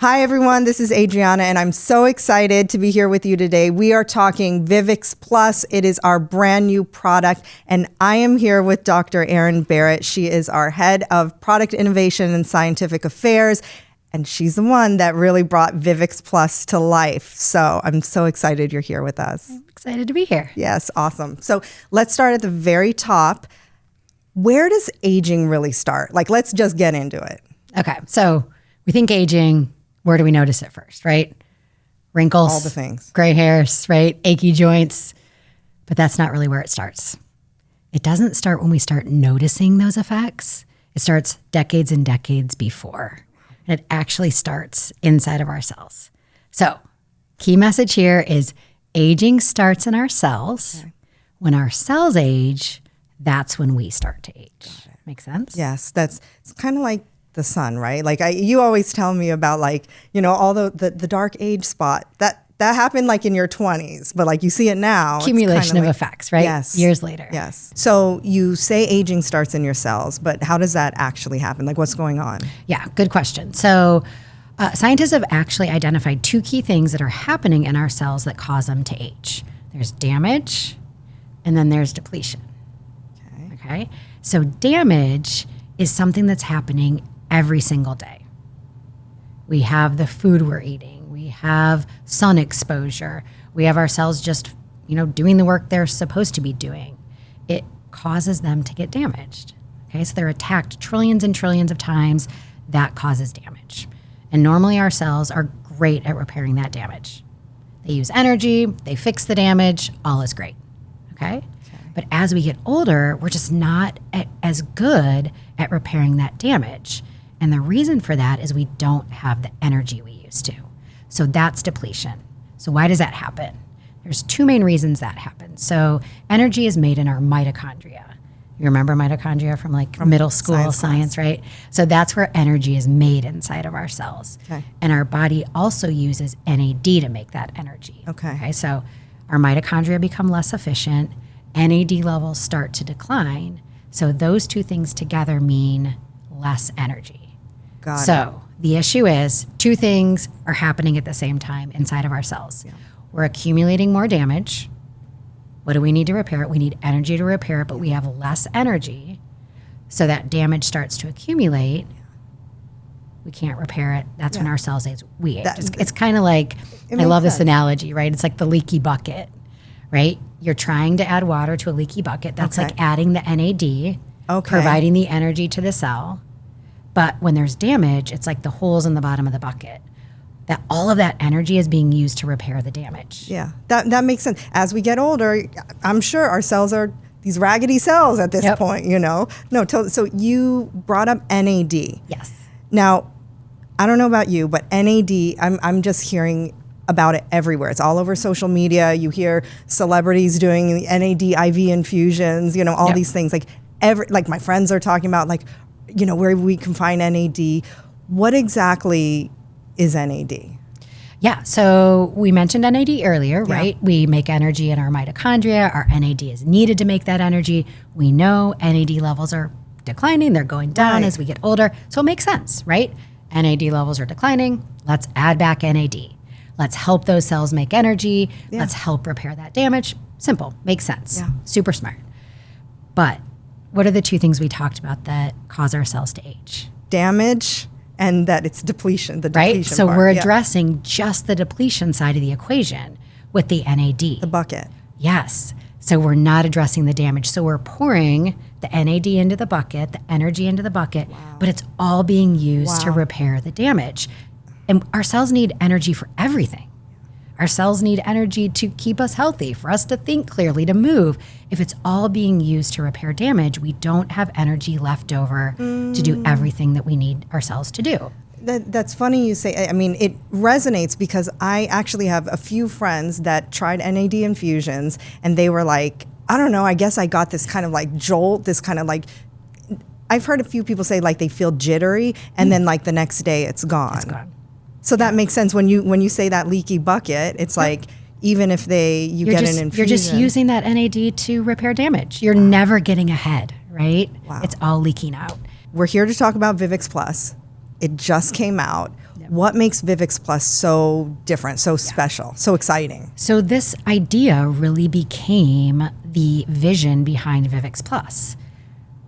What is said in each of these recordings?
Hi, everyone. This is Adriana, and I'm so excited to be here with you today. We are talking Vivix Plus. It is our brand new product, and I am here with Dr. Erin Barrett. She is our head of product innovation and scientific affairs, and she's the one that really brought Vivix Plus to life. So I'm so excited you're here with us. I'm excited to be here. Yes, awesome. So let's start at the very top. Where does aging really start? Like, let's just get into it. Okay, so we think aging. Where do we notice it first, right? Wrinkles, All the things. Gray hairs, right? Achy joints. But that's not really where it starts. It doesn't start when we start noticing those effects. It starts decades and decades before. And it actually starts inside of our cells. So, key message here is aging starts in our cells. Okay. When our cells age, that's when we start to age. Make sense? Yes, it's kind of like the sun, right? Like you always tell me about, like, you know, all the dark age spot that happened like in your 20s, but like you see it now. Accumulation of effects, right? Yes. Years later. Yes. So you say aging starts in your cells, but how does that actually happen? Like, what's going on? Yeah, good question. So scientists have actually identified two key things that are happening in our cells that cause them to age. There's damage, and then there's depletion. Okay. So damage is something that's happening every single day. We have the food we're eating. We have sun exposure. We have our cells just, doing the work they're supposed to be doing. It causes them to get damaged. Okay, so they're attacked trillions and trillions of times. That causes damage. And normally our cells are great at repairing that damage. They use energy, they fix the damage, all is great. Okay? But as we get older, we're just not as good at repairing that damage. And the reason for that is we don't have the energy we used to. So that's depletion. So why does that happen? There's two main reasons that happens. So energy is made in our mitochondria. You remember mitochondria from middle school science, right? So that's where energy is made inside of our cells. Okay. And our body also uses NAD to make that energy. Okay. So our mitochondria become less efficient. NAD levels start to decline. So those two things together mean less energy. Got it. So the issue is two things are happening at the same time inside of our cells. Yeah. We're accumulating more damage. What do we need to repair it? We need energy to repair it, but we have less energy. So that damage starts to accumulate. We can't repair it. That's when our cells age. We age. It's kind of like, I love this analogy, right? It's like the leaky bucket, right? You're trying to add water to a leaky bucket. That's like adding the NAD, providing the energy to the cell. But when there's damage, it's like the holes in the bottom of the bucket. That all of that energy is being used to repair the damage. Yeah, that makes sense. As we get older, I'm sure our cells are these raggedy cells at this point, No, so you brought up NAD. Yes. Now, I don't know about you, but NAD, I'm just hearing about it everywhere. It's all over social media. You hear celebrities doing the NAD IV infusions, all these things. Like my friends are talking about, where we can find NAD. What exactly is NAD? Yeah, so we mentioned NAD earlier, right? We make energy in our mitochondria. Our NAD is needed to make that energy. We know NAD levels are declining. They're going down as we get older. So it makes sense, right? NAD levels are declining. Let's add back NAD. Let's help those cells make energy. Yeah. Let's help repair that damage. Simple, makes sense. Yeah. Super smart. But what are the two things we talked about that cause our cells to age? Damage and that it's depletion, the right? depletion So part. We're addressing just the depletion side of the equation with the NAD. The bucket. Yes. So we're not addressing the damage. So we're pouring the NAD into the bucket, the energy into the bucket, but it's all being used to repair the damage. And our cells need energy for everything. Our cells need energy to keep us healthy, for us to think clearly, to move. If it's all being used to repair damage, we don't have energy left over to do everything that we need our cells to do. That's funny you say. I mean, it resonates because I actually have a few friends that tried NAD infusions, and they were like, I don't know, I guess I got this kind of like jolt, this kind of like, I've heard a few people say like they feel jittery, and then like the next day it's gone. It's gone. So that makes sense when you say that leaky bucket. It's like even if you get an infusion, you're just using that NAD to repair damage. You're never getting ahead, right? Wow. It's all leaking out. We're here to talk about Vivix Plus. It just came out. What makes Vivix Plus so different, so special, so exciting? So this idea really became the vision behind Vivix Plus.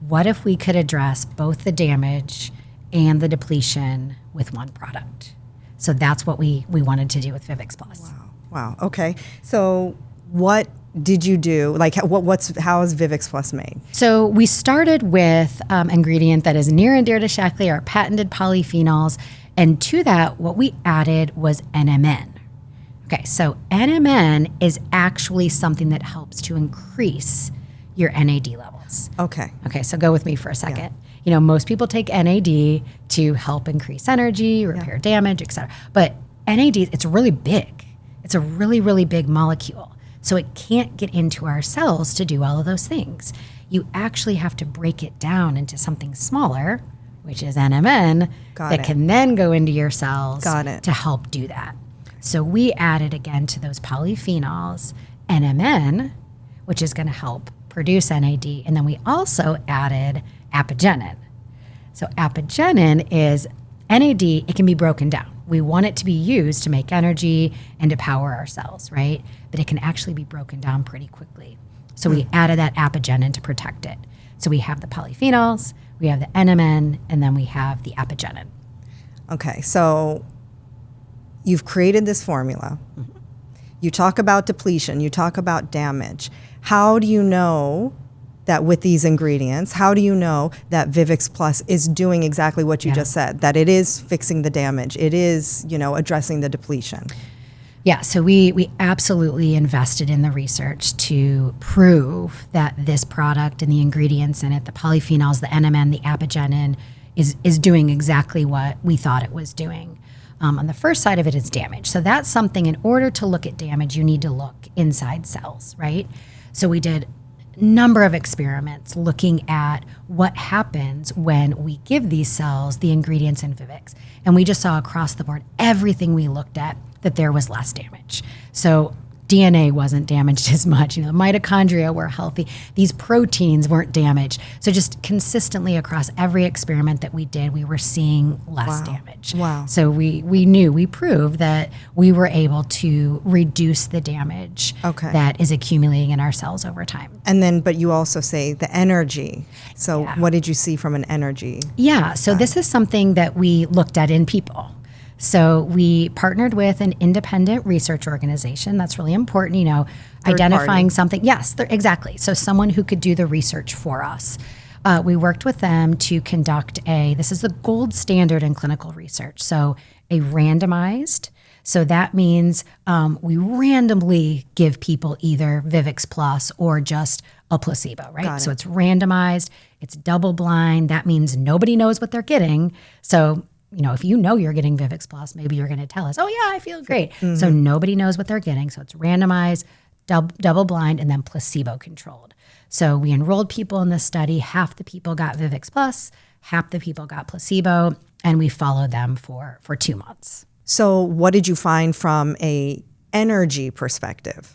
What if we could address both the damage and the depletion with one product? So that's what we wanted to do with Vivix Plus. Wow. Okay. So what did you do? Like, how is Vivix Plus made? So we started with ingredient that is near and dear to Shaklee, our patented polyphenols. And to that, what we added was NMN. Okay, so NMN is actually something that helps to increase your NAD levels. Okay, so go with me for a second. Most people take NAD to help increase energy, repair damage, et cetera. But NAD, it's really big. It's a really, really big molecule. So it can't get into our cells to do all of those things. You actually have to break it down into something smaller, which is NMN, can then go into your cells to help do that. So we added again to those polyphenols NMN, which is going to help produce NAD. And then we also added apigenin. So apigenin is NAD, it can be broken down. We want it to be used to make energy and to power our cells, right? But it can actually be broken down pretty quickly. So we added that apigenin to protect it. So we have the polyphenols, we have the NMN, and then we have the apigenin. Okay, so you've created this formula. Mm-hmm. You talk about depletion, you talk about damage. How do you know that with these ingredients, how do you know that Vivix Plus is doing exactly what you just said, that it is fixing the damage, it is, addressing the depletion? Yeah, so we absolutely invested in the research to prove that this product and the ingredients in it, the polyphenols, the NMN, the apigenin, is doing exactly what we thought it was doing. On the first side of it is damage. So that's something, in order to look at damage, you need to look inside cells, right? So we did number of experiments looking at what happens when we give these cells the ingredients in Vivix. And we just saw across the board, everything we looked at, that there was less damage. So DNA wasn't damaged as much. The mitochondria were healthy. These proteins weren't damaged. So just consistently across every experiment that we did, we were seeing less damage. Wow. So we proved that we were able to reduce the damage that is accumulating in our cells over time. And then, but you also say the energy. So what did you see from an energy? Yeah, so this is something that we looked at in people. So we partnered with an independent research organization. That's really important, identifying something. Yes, exactly. So someone who could do the research for us. We worked with them to conduct this is the gold standard in clinical research. So a randomized, so that means we randomly give people either Vivix Plus or just a placebo, right? So it's randomized, it's double blind. That means nobody knows what they're getting. So if you're getting Vivix Plus, maybe you're going to tell us, oh yeah, I feel great. Mm-hmm. So nobody knows what they're getting. So it's randomized, double blind, and then placebo controlled. So we enrolled people in this study. Half the people got Vivix Plus, half the people got placebo, and we followed them for 2 months. So what did you find from a energy perspective?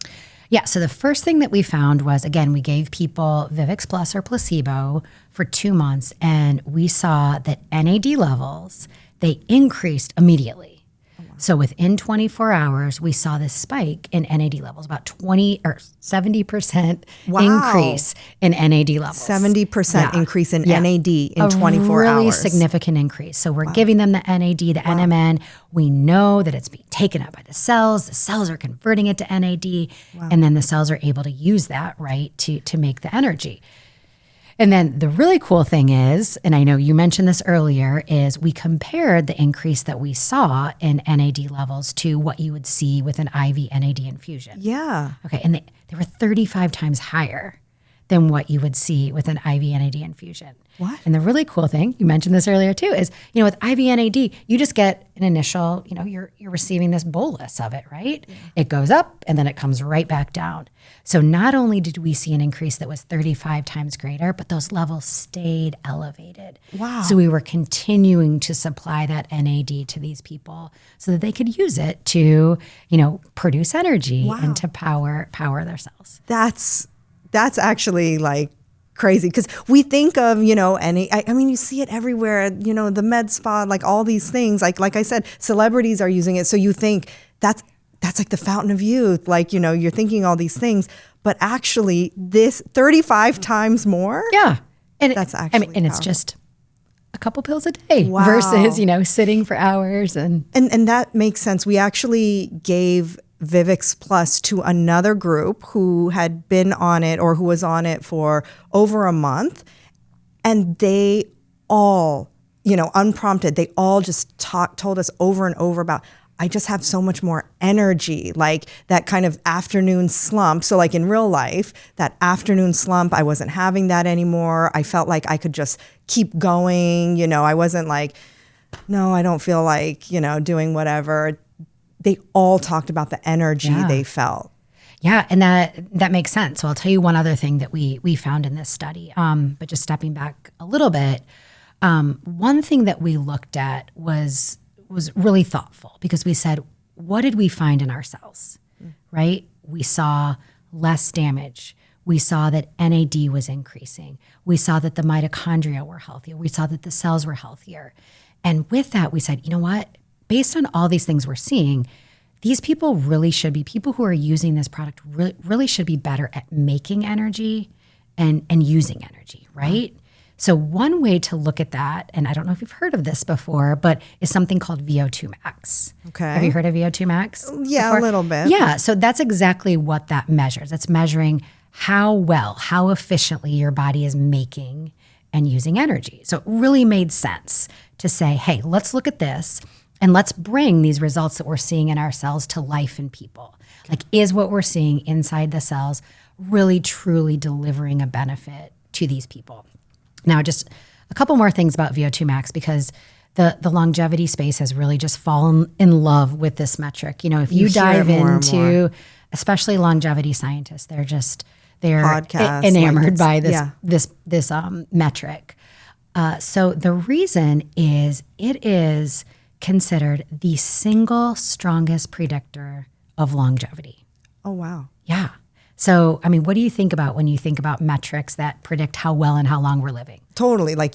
Yeah, so the first thing that we found was, again, we gave people Vivix Plus or placebo for 2 months, and we saw that NAD levels, they increased immediately. So within 24 hours, we saw this spike in NAD levels, about 70% increase in NAD levels. 70% increase in NAD in 24 hours. A really significant increase. So we're giving them the NAD, the NMN. We know that it's being taken up by the cells. The cells are converting it to NAD, and then the cells are able to use that, right, to make the energy. And then the really cool thing is, and I know you mentioned this earlier, is we compared the increase that we saw in NAD levels to what you would see with an IV NAD infusion. Yeah. Okay, and they were 35 times higher than what you would see with an IV NAD infusion. What? And the really cool thing, you mentioned this earlier too, is, with IV NAD, you just get an initial, you're receiving this bolus of it, right? Yeah. It goes up and then it comes right back down. So not only did we see an increase that was 35 times greater, but those levels stayed elevated. Wow. So we were continuing to supply that NAD to these people so that they could use it to, produce energy and to power their cells. That's actually like crazy because we think of, I mean, you see it everywhere, the med spa, like all these things, like I said, celebrities are using it. So you think that's like the fountain of youth. Like, you're thinking all these things, but actually this 35 times more. Yeah. And that's actually and it's just a couple pills a day versus, sitting for hours. And that makes sense. We actually gave Vivix Plus to another group who had been on it or who was on it for over a month. And they all, unprompted, they all just told us over and over about, I just have so much more energy, like that kind of afternoon slump. So like in real life, that afternoon slump, I wasn't having that anymore. I felt like I could just keep going. I wasn't like, no, I don't feel like, doing whatever. They all talked about the energy they felt. Yeah, and that makes sense. So I'll tell you one other thing that we found in this study. But just stepping back a little bit, one thing that we looked at was really thoughtful because we said, what did we find in our cells, right? We saw less damage. We saw that NAD was increasing. We saw that the mitochondria were healthier. We saw that the cells were healthier. And with that, we said, you know what? Based on all these things we're seeing, these people really should be, people who are using this product really should be better at making energy and using energy, right? So one way to look at that, and I don't know if you've heard of this before, but is something called VO2 max. Okay. Have you heard of VO2 max? Yeah, before? A little bit. Yeah, so that's exactly what that measures. It's measuring how efficiently your body is making and using energy. So it really made sense to say, hey, let's look at this and let's bring these results that we're seeing in our cells to life in people. Like, is what we're seeing inside the cells really truly delivering a benefit to these people? Now, just a couple more things about VO2 max, because the longevity space has really just fallen in love with this metric. If you dive into, especially longevity scientists, they're podcasts, enamored by this metric. So the reason is it is considered the single strongest predictor of longevity. Oh, wow. Yeah. So, I mean, what do you think about when you think about metrics that predict how well and how long we're living? Totally. Like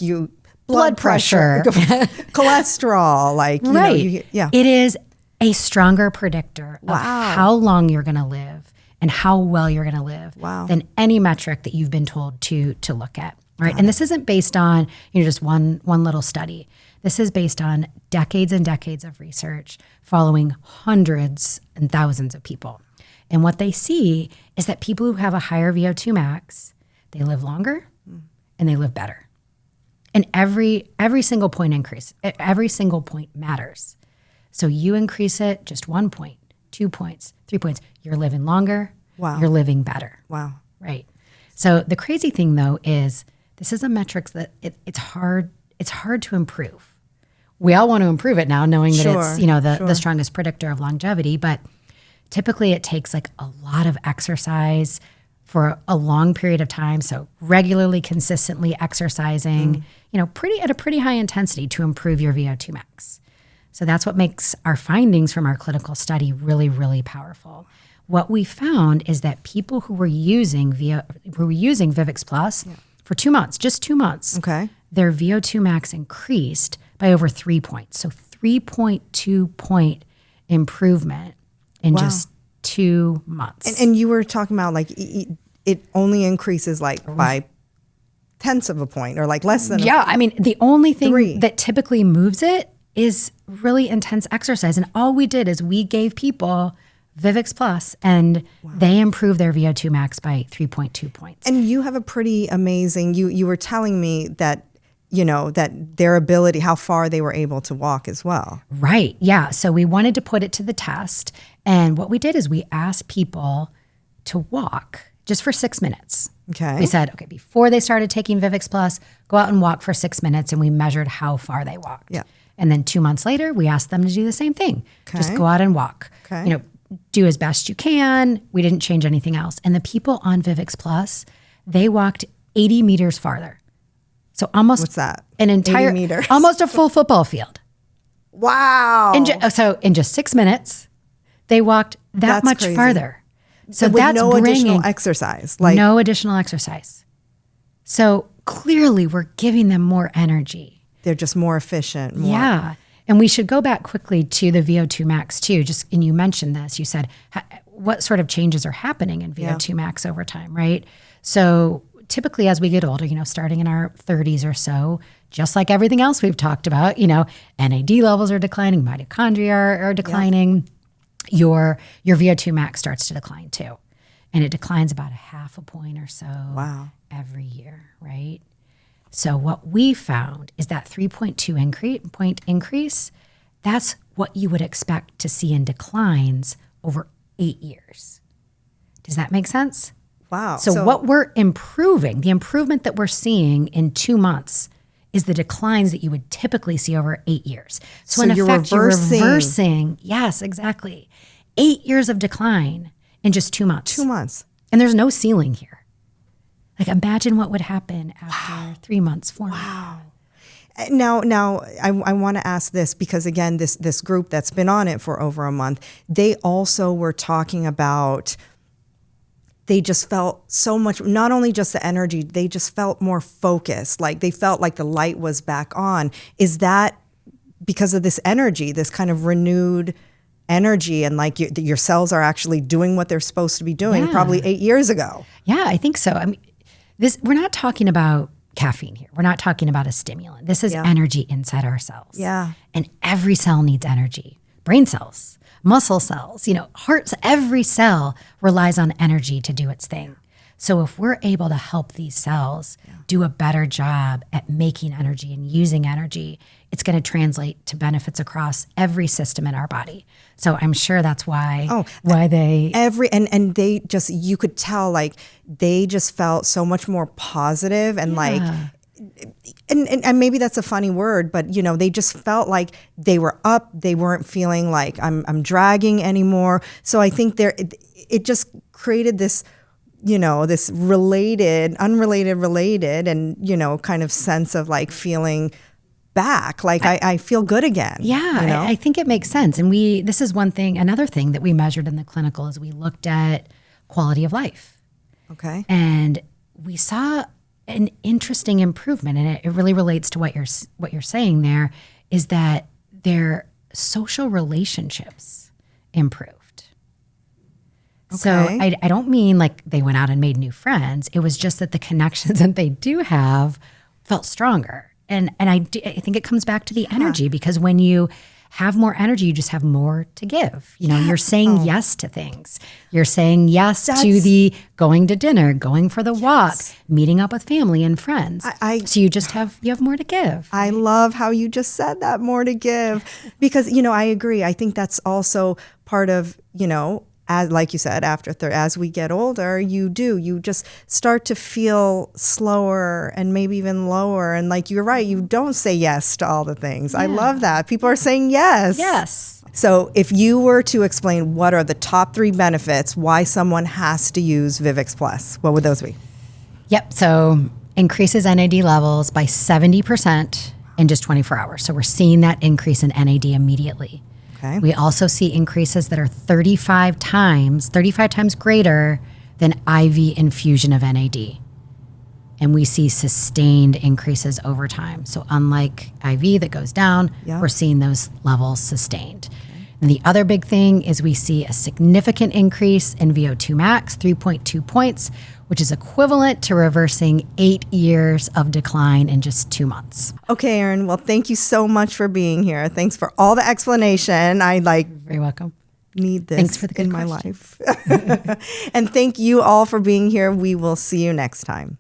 blood pressure, cholesterol, like, right. It is a stronger predictor of how long you're going to live and how well you're going to live than any metric that you've been told to look at. Right. And this isn't based on, just one little study. This is based on decades and decades of research following hundreds and thousands of people. And what they see is that people who have a higher VO2 max, they live longer and they live better. And every single point increase, every single point matters. So you increase it just 1 point, 2 points, 3 points, you're living longer, you're living better. Wow. Right. So the crazy thing though is this is a metric that it's hard to improve. We all want to improve it now, knowing that it's, the strongest predictor of longevity, but typically it takes like a lot of exercise for a long period of time. So regularly, consistently exercising, at a pretty high intensity to improve your VO2 max. So that's what makes our findings from our clinical study really, really powerful. What we found is that people who were using Vivix Plus for 2 months, just 2 months, their VO2 max increased by over 3 points. So 3.2 point improvement in just 2 months. And you were talking about like it only increases like by tenths of a point or like less than I mean, the only thing that typically moves it is really intense exercise. And all we did is we gave people Vivix Plus and they improved their VO2 max by 3.2 points. And you have a pretty amazing, you were telling me that that their ability, how far they were able to walk as well. Right. Yeah. So we wanted to put it to the test. And what we did is we asked people to walk just for 6 minutes. Okay. We said, before they started taking Vivix Plus, go out and walk for 6 minutes. And we measured how far they walked. Yeah. And then 2 months later, we asked them to do the same thing. Okay. Just go out and walk. Okay. Do as best you can. We didn't change anything else. And the people on Vivix Plus, they walked 80 meters farther. So almost what's that? An entire 80 meters. Almost a full football field. Wow. So in just 6 minutes, they walked that's much crazy. Farther. So with that's no additional exercise. No additional exercise. So clearly we're giving them more energy. They're just more efficient. Yeah. And we should go back quickly to the VO2 max too. And you mentioned this, you said, what sort of changes are happening in VO2 max over time, right? So typically as we get older, starting in our 30s or so, just like everything else we've talked about, NAD levels are declining, mitochondria are declining, your VO2 max starts to decline too. And it declines about 0.5 point or so every year, right? So what we found is that 3.2 point increase, that's what you would expect to see in declines over 8 years. Does that make sense? Wow. So what we're improving, the improvement that we're seeing in 2 months is the declines that you would typically see over 8 years. So in effect, you're reversing. Yes, exactly. 8 years of decline in just 2 months. 2 months. And there's no ceiling here. Like imagine what would happen after 3 months, 4 months. Wow. Now, I want to ask this because again, this group that's been on it for over a month, they also were talking about, they just felt so much, not only just the energy, they just felt more focused. Like they felt like the light was back on. Is that because of this energy, this kind of renewed energy, and like your cells are actually doing what they're supposed to be doing probably 8 years ago? Yeah, I think so. I mean, we're not talking about caffeine here. We're not talking about a stimulant. This is energy inside our cells. Yeah. And every cell needs energy. Brain cells, muscle cells, hearts, every cell relies on energy to do its thing. So if we're able to help these cells do a better job at making energy and using energy, it's going to translate to benefits across every system in our body. So I'm sure that's why they and they just, you could tell like they just felt so much more positive and like and maybe that's a funny word, but they just felt like they were up. They weren't feeling like I'm dragging anymore. So I think it just created this, this unrelated, related, and kind of sense of like feeling back, like I feel good again. Yeah, I think it makes sense. And this is another thing that we measured in the clinical is we looked at quality of life. Okay. And we saw an interesting improvement, and it really relates to what you're saying there, is that their social relationships improved. Okay. So I don't mean like they went out and made new friends. It was just that the connections that they do have felt stronger. And I think it comes back to the energy, because when you have more energy, you just have more to give. You're saying yes to things. You're saying yes to the going to dinner, going for the walk, meeting up with family and friends. So you have more to give. I love how you just said that, more to give, because, I agree. I think that's also part of, as like you said, as we get older, you just start to feel slower and maybe even lower. And like, you're right, you don't say yes to all the things. I love that. People are saying yes. Yes. So if you were to explain what are the top 3 benefits why someone has to use Vivix Plus, what would those be? Yep. So increases NAD levels by 70% in just 24 hours. So we're seeing that increase in NAD immediately. Okay. We also see increases that are 35 times greater than IV infusion of NAD. And we see sustained increases over time. So unlike IV that goes down, we're seeing those levels sustained. Okay. And the other big thing is we see a significant increase in VO2 max, 3.2 points, which is equivalent to reversing 8 years of decline in just 2 months. Okay, Erin. Well, thank you so much for being here. Thanks for all the explanation. Very welcome. Need this Thanks for the good in my life. And thank you all for being here. We will see you next time.